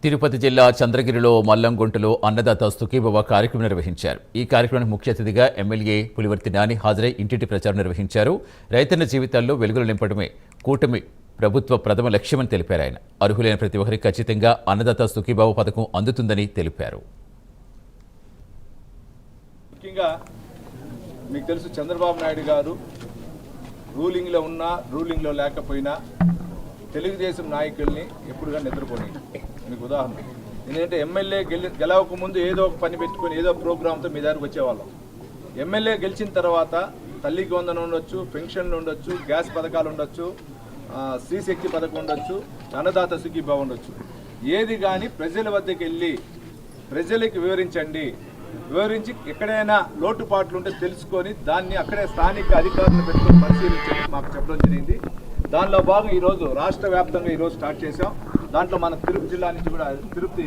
తిరుపతి జిల్లా చంద్రగిరిలో మల్లంగుంటలో అన్నదాత సుఖీభవ కార్యక్రమం నిర్వహించారు. ఈ కార్యక్రమానికి ముఖ్య అతిథిగా ఎమ్మెల్యే పులివర్తి నాని హాజరై ఇంటింటి ప్రచారం నిర్వహించారు. రైతన్న జీవితాల్లో వెలుగులు నింపడమే కూటమి ప్రభుత్వ ప్రథమ లక్ష్యమని తెలిపారు. ఆయన అర్హులైన ప్రతి ఒక్కరికి ఖచ్చితంగా అన్నదాత సుఖీభవ పథకం అందుతుందని తెలిపారు. ముఖ్యంగా మీకు తెలుసు, చంద్రబాబు నాయుడు గారు రూలింగ్లో ఉన్నా రూలింగ్లో లేకపోయినా తెలుగుదేశం నాయకుల్ని ఎప్పుడుగా నిద్రపోయి. మీకు ఉదాహరణ, ఎందుకంటే ఎమ్మెల్యే గెలవక ముందు ఏదో ఒక పని పెట్టుకొని ఏదో ప్రోగ్రాంతో మీ దగ్గరకు వచ్చేవాళ్ళం. ఎమ్మెల్యే గెలిచిన తర్వాత తల్లికి వందనం ఉండొచ్చు, పెన్షన్లు ఉండొచ్చు, గ్యాస్ పథకాలు ఉండొచ్చు, శ్రీశక్తి పథకం ఉండొచ్చు, అన్నదాత సుఖీభవ ఉండొచ్చు. ఏది కానీ ప్రజల వద్దకు వెళ్ళి ప్రజలకి వివరించి ఎక్కడైనా లోటుపాట్లు ఉంటే తెలుసుకొని దాన్ని అక్కడే స్థానిక అధికారులను పెట్టుకొని పరిశీలించండి మాకు చెప్పడం జరిగింది. దానిలో భాగం ఈరోజు రాష్ట్ర వ్యాప్తంగా ఈరోజు స్టార్ట్ చేసాం. దాంట్లో మన తిరుపతి జిల్లా నుంచి కూడా, తిరుపతి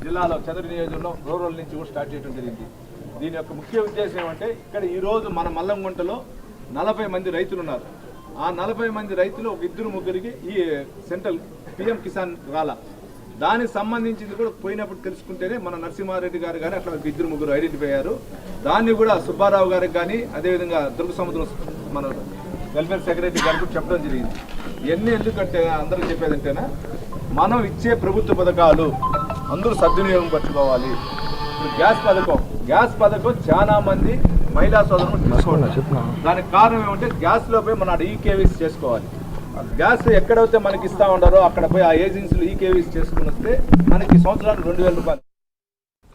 జిల్లాలో చంద్ర నియోజకవర్గంలో రూరల్ నుంచి కూడా స్టార్ట్ చేయడం జరిగింది. దీని యొక్క ముఖ్య ఉద్దేశం ఏమంటే, ఇక్కడ ఈరోజు మన మల్లంగుంటలో 40 మంది రైతులు ఉన్నారు. ఆ 40 మంది రైతులు ఒక 2-3కి ఈ సెంట్రల్ పిఎం కిసాన్ రాలా, దానికి సంబంధించింది కూడా పోయినప్పుడు తెలుసుకుంటేనే మన నరసింహారెడ్డి గారు కానీ అట్లా 2-3 ఐడెంటిఫై అయ్యారు. దాన్ని కూడా సుబ్బారావు గారికి కానీ అదేవిధంగా దుర్గ సముద్రం మన వెల్ఫేర్ సెక్రటరీ గారికి చెప్పడం జరిగింది. ఇవన్నీ ఎందుకంటే అందరూ చెప్పేదంటేనా, మనం ఇచ్చే ప్రభుత్వ పథకాలు అందరూ సద్వినియోగం పరచుకోవాలి. ఇప్పుడు గ్యాస్ పథకం చాలా మంది మహిళా సోదరులు తీసుకోవాలి. దానికి కారణం ఏమంటే, గ్యాస్లో పోయి మన ఈకేవీసీ చేసుకోవాలి. గ్యాస్ ఎక్కడైతే మనకి ఇస్తా ఉన్నారో అక్కడ పోయి ఆ ఏజెన్సీలు ఈకేవీసీ చేసుకుని వస్తే మనకి సంవత్సరానికి 2000 రూపాయలు